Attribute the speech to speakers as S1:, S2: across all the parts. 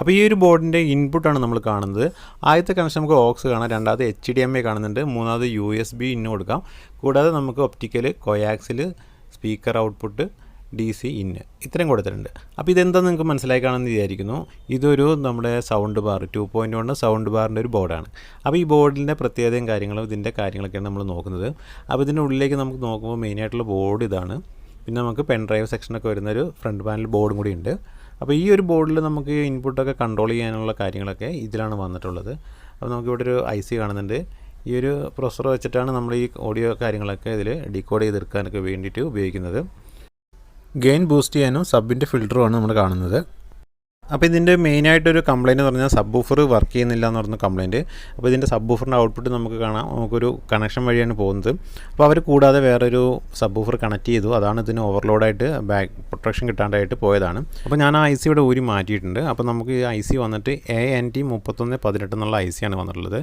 S1: അപ്പോൾ ഈ ഒരു ബോർഡിൻ്റെ ഇൻപുട്ടാണ് നമ്മൾ കാണുന്നത്. ആദ്യത്തെ കണക്ഷൻ നമുക്ക് ഓക്സ് കാണാം, രണ്ടാമത് HDMI കാണുന്നുണ്ട്, മൂന്നാമത് USB ഇന്ന് കൊടുക്കാം. കൂടാതെ നമുക്ക് ഒപ്റ്റിക്കൽ, കൊയാക്സിൽ, സ്പീക്കർ ഔട്ട്പുട്ട്, DC ഇന്ന് ഇത്രയും കൊടുത്തിട്ടുണ്ട്. അപ്പോൾ ഇതെന്താണെന്ന് നിങ്ങൾക്ക് മനസ്സിലായി കാണുമെന്ന് വിചാരിക്കുന്നു. ഇതൊരു നമ്മുടെ സൗണ്ട് ബാർ 2.1 സൗണ്ട് ബാറിൻ്റെ ഒരു ബോർഡാണ്. അപ്പോൾ ഈ ബോർഡിൻ്റെ പ്രത്യേകതയും കാര്യങ്ങളും ഇതിൻ്റെ കാര്യങ്ങളൊക്കെയാണ് നമ്മൾ നോക്കുന്നത്. അപ്പോൾ ഇതിൻ്റെ ഉള്ളിലേക്ക് നമുക്ക് നോക്കുമ്പോൾ മെയിനായിട്ടുള്ള ബോർഡ് ഇതാണ്. പിന്നെ നമുക്ക് പെൻ ഡ്രൈവ് സെക്ഷനൊക്കെ വരുന്നൊരു ഫ്രണ്ട് പാനൽ ബോർഡും കൂടി ഉണ്ട്. അപ്പോൾ ഈ ഒരു ബോർഡിൽ നമുക്ക് ഇൻപുട്ടൊക്കെ കൺട്രോൾ ചെയ്യാനുള്ള കാര്യങ്ങളൊക്കെ ഇതിലാണ് വന്നിട്ടുള്ളത്. അപ്പോൾ നമുക്കിവിടെ ഒരു IC കാണുന്നുണ്ട്. ഈ ഒരു പ്രൊസസ്സർ വെച്ചിട്ടാണ് നമ്മൾ ഈ ഓഡിയോ കാര്യങ്ങളൊക്കെ ഇതിൽ ഡീകോഡ് ചെയ്തെടുക്കാനൊക്കെ വേണ്ടിയിട്ട് ഉപയോഗിക്കുന്നത്. ഗെയിൻ ബൂസ്റ്റ് ചെയ്യാനും സബിൻ്റെ ഫിൽറ്ററുമാണ് നമ്മൾ കാണുന്നത്. അപ്പോൾ ഇതിൻ്റെ മെയിനായിട്ടൊരു കംപ്ലയിൻറ്റ് എന്ന് പറഞ്ഞാൽ സബ് വൂഫർ വർക്ക് ചെയ്യുന്നില്ല എന്ന് പറഞ്ഞ കംപ്ലയിൻറ്റ്. അപ്പോൾ ഇതിൻ്റെ സബ് വൂഫറിൻ്റെ ഔട്ട്പുട്ട് നമുക്ക് കാണാം, നമുക്കൊരു കണക്ഷൻ വഴിയാണ് പോകുന്നത്. അപ്പോൾ അവർ കൂടാതെ വേറൊരു സബ് വൂഫർ കണക്ട് ചെയ്തു, അതാണ് ഇതിന് ഓവർലോഡായിട്ട് ബാക്ക് പ്രൊട്ടക്ഷൻ കിട്ടാണ്ടായിട്ട് പോയതാണ്. അപ്പോൾ ഞാൻ ആ IC ഇവിടെ ഊരി മാറ്റിയിട്ടുണ്ട്. അപ്പോൾ നമുക്ക് ഈ IC വന്നിട്ട് ANT 3118 എന്നുള്ള IC ആണ് വന്നിട്ടുള്ളത്.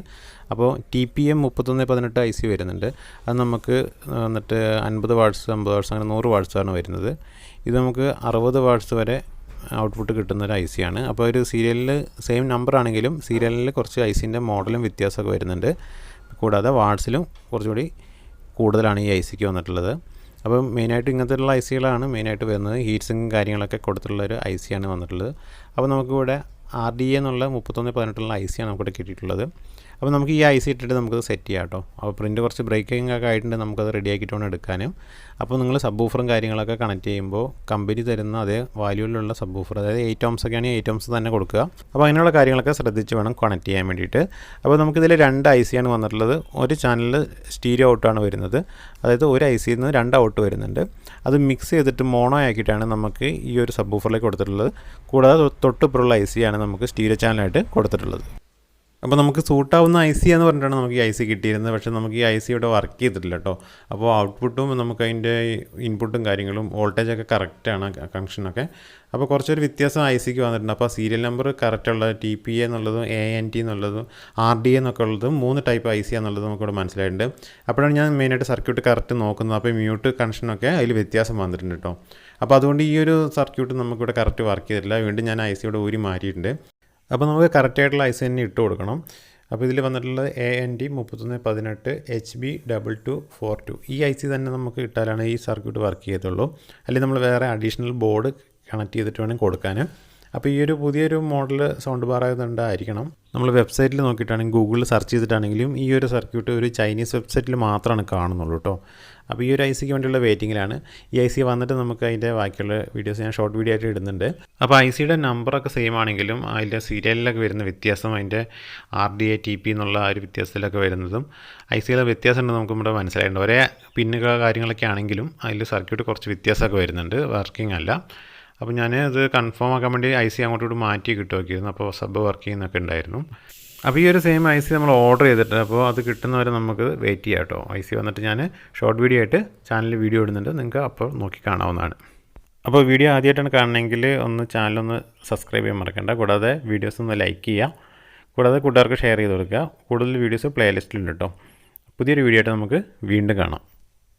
S1: അപ്പോൾ TPM 3118 IC വരുന്നുണ്ട്. അത് നമുക്ക് വന്നിട്ട് 50 വാട്ട്സ് 50 വാട്ട്സ് അങ്ങനെ 100 വാട്ട്സാണ് വരുന്നത്. ഇത് നമുക്ക് 60 വാട്ട്സ് വരെ ഔട്ട്പുട്ട് കിട്ടുന്നൊരു IC ആണ്. അപ്പോൾ ഒരു സീരിയലിൽ സെയിം നമ്പർ ആണെങ്കിലും സീരിയലിൽ കുറച്ച് ICൻ്റെ മോഡലും വ്യത്യാസമൊക്കെ വരുന്നുണ്ട്. കൂടാതെ വാട്ട്സിലും കുറച്ചുകൂടി കൂടുതലാണ് ഈ ICക്ക് വന്നിട്ടുള്ളത്. അപ്പോൾ മെയിനായിട്ട് ഇങ്ങനത്തെയുള്ള ICകളാണ് മെയിനായിട്ട് വരുന്നത്. ഹീറ്റ് സിങ്കും കാര്യങ്ങളൊക്കെ കൊടുത്തിട്ടുള്ളൊരു IC ആണ് വന്നിട്ടുള്ളത്. അപ്പോൾ നമുക്കിവിടെ RDA എന്നുള്ള 3118 IC ആണ് നമുക്കിവിടെ കിട്ടിയിട്ടുള്ളത്. അപ്പോൾ നമുക്ക് ഈ IC ഇട്ടിട്ട് നമുക്കത് സെറ്റ് ചെയ്യാം കേട്ടോ. അപ്പോൾ പ്രിൻ്റ് കുറച്ച് ബ്രേക്കിംഗ് ഒക്കെ ആയിട്ടുണ്ട്, നമുക്കത് റെഡി ആക്കിയിട്ട് വേണം എടുക്കാനും. അപ്പോൾ നിങ്ങൾ സബ് വൂഫറും കാര്യങ്ങളൊക്കെ കണക്ട് ചെയ്യുമ്പോൾ കമ്പനി തരുന്ന അതേ വാല്യൂവിലുള്ള സബ് വൂഫർ, അതായത് 8 ohms ഒക്കെ ആണെങ്കിൽ 8 ohms തന്നെ കൊടുക്കുക. അപ്പോൾ അങ്ങനെയുള്ള കാര്യങ്ങളൊക്കെ ശ്രദ്ധിച്ച് വേണം കണക്ട് ചെയ്യാൻ വേണ്ടിയിട്ട്. അപ്പോൾ നമുക്കിതിൽ 2 IC ആണ് വന്നിട്ടുള്ളത്. ഒരു ചാനലിൽ സ്റ്റീരിയോ ഔട്ടാണ് വരുന്നത്, അതായത് ഒരു ICയിൽ നിന്ന് 2 ഔട്ട് വരുന്നുണ്ട്. അത് മിക്സ് ചെയ്തിട്ട് മോണോ ആക്കിയിട്ടാണ് നമുക്ക് ഈ ഒരു സബ് വൂഫറിലേക്ക് കൊടുത്തിട്ടുള്ളത്. കൂടാതെ തൊട്ടിപ്പുറമുള്ള IC ആണ് നമുക്ക് സ്റ്റീരിയോ ചാനലായിട്ട് കൊടുത്തിട്ടുള്ളത്. അപ്പോൾ നമുക്ക് സൂട്ടാവുന്ന IC എന്ന് പറഞ്ഞിട്ടാണ് നമുക്ക് ഈ IC കിട്ടിയിരുന്നത്. പക്ഷേ നമുക്ക് ഈ IC ഇവിടെ വർക്ക് ചെയ്തിട്ടില്ല കേട്ടോ. അപ്പോൾ ഔട്ട്പുട്ടും നമുക്ക് അതിൻ്റെ ഇൻപുട്ടും കാര്യങ്ങളും വോൾട്ടേജൊക്കെ കറക്റ്റാണ് കണക്ഷനൊക്കെ. അപ്പോൾ കുറച്ചൊരു വ്യത്യാസം ICക്ക് വന്നിട്ടുണ്ട്. അപ്പോൾ സീരിയൽ നമ്പർ കറക്റ്റുള്ള TPA എന്നുള്ളതും ANT എന്നുള്ളതും RDA എന്നൊക്കെ ഉള്ളതും 3 ടൈപ്പ് IC എന്നുള്ളതും നമുക്കിവിടെ മനസ്സിലായിട്ടുണ്ട്. അപ്പോഴാണ് ഞാൻ മെയിനായിട്ട് സർക്യൂട്ട് കറക്റ്റ് നോക്കുന്നത്. അപ്പോൾ മ്യൂട്ട് കണക്ഷനൊക്കെ അതിൽ വ്യത്യാസം വന്നിട്ടുണ്ട് കേട്ടോ. അപ്പോൾ അതുകൊണ്ട് ഈ ഒരു സർക്യൂട്ട് നമുക്കിവിടെ കറക്റ്റ് വർക്ക് ചെയ്തിട്ടില്ല. വീണ്ടും ഞാൻ IC ഇവിടെ ഊരി മാറ്റിയിട്ടുണ്ട്. അപ്പോൾ നമുക്ക് കറക്റ്റായിട്ടുള്ള IC തന്നെ ഇട്ട് കൊടുക്കണം. അപ്പോൾ ഇതിൽ വന്നിട്ടുള്ളത് ANT 3118 HB2242 ഈ IC തന്നെ നമുക്ക് ഇട്ടാലാണ് ഈ സർക്യൂട്ട് വർക്ക് ചെയ്യത്തുള്ളൂ. അല്ലെങ്കിൽ നമ്മൾ വേറെ അഡീഷണൽ ബോർഡ് കണക്ട് ചെയ്തിട്ട് വേണം കൊടുക്കാൻ. അപ്പോൾ ഈ ഒരു പുതിയൊരു മോഡൽ സൗണ്ട് ബാർ ആയതുകൊണ്ടായിരിക്കണം നമ്മൾ വെബ്സൈറ്റിൽ നോക്കിയിട്ടാണെങ്കിൽ ഗൂഗിളിൽ സെർച്ച് ചെയ്തിട്ടാണെങ്കിലും ഈ ഒരു സർക്യൂട്ട് ഒരു ചൈനീസ് വെബ്സൈറ്റിൽ മാത്രമാണ് കാണുന്നുള്ളൂ കേട്ടോ. അപ്പോൾ ഈ ഒരു ICക്ക് വേണ്ടിയുള്ള വെയിറ്റിങ്ങിലാണ്. ഈ IC വന്നിട്ട് നമുക്ക് അതിൻ്റെ ബാക്കിയുള്ള വീഡിയോസ് ഞാൻ ഷോർട്ട് വീഡിയോ ആയിട്ട് ഇടുന്നുണ്ട്. അപ്പോൾ ICയുടെ നമ്പറൊക്കെ സെയിം ആണെങ്കിലും അതിൻ്റെ സീരിയലിലൊക്കെ വരുന്ന വ്യത്യാസം, അതിൻ്റെ RDA TP എന്നുള്ള ആ ഒരു വ്യത്യാസത്തിലൊക്കെ വരുന്നതും ICയിലെ വ്യത്യാസം ഉണ്ട് നമുക്ക് ഇവിടെ മനസ്സിലായിട്ടുണ്ട്. ഒരേ പിന്നുകൾ കാര്യങ്ങളൊക്കെ ആണെങ്കിലും അതിൽ സർക്യൂട്ട് കുറച്ച് വ്യത്യാസമൊക്കെ വരുന്നുണ്ട്, വർക്കിംഗ് അല്ല. അപ്പോൾ ഞാൻ ഇത് കൺഫേം ആക്കാൻ വേണ്ടി IC അങ്ങോട്ടോട്ട് മാറ്റി കിട്ടുമാക്കിയിരുന്നു. അപ്പോൾ സബ് വർക്ക് ചെയ്യുന്നൊക്കെ ഉണ്ടായിരുന്നു. അപ്പോൾ ഈ ഒരു സെയിം IC നമ്മൾ ഓർഡർ ചെയ്തിട്ട് അപ്പോൾ അത് കിട്ടുന്നവരെ നമുക്ക് വെയിറ്റ് ചെയ്യാം കേട്ടോ. IC വന്നിട്ട് ഞാൻ ഷോർട്ട് വീഡിയോ ആയിട്ട് ചാനലിൽ വീഡിയോ ഇടുന്നുണ്ട്, നിങ്ങൾക്ക് അപ്പോൾ നോക്കി കാണാവുന്നതാണ്. അപ്പോൾ വീഡിയോ ആദ്യമായിട്ടാണ് കാണണമെങ്കിൽ ഒന്ന് ചാനലൊന്ന് സബ്സ്ക്രൈബ് ചെയ്യാൻ മറക്കണ്ട. കൂടാതെ വീഡിയോസ് ഒന്ന് ലൈക്ക് ചെയ്യുക. കൂടാതെ കൂട്ടുകാർക്ക് ഷെയർ ചെയ്ത് കൊടുക്കുക. കൂടുതൽ വീഡിയോസ് പ്ലേലിസ്റ്റിലുണ്ട് കേട്ടോ. പുതിയൊരു വീഡിയോ ആയിട്ട് നമുക്ക് വീണ്ടും കാണാം.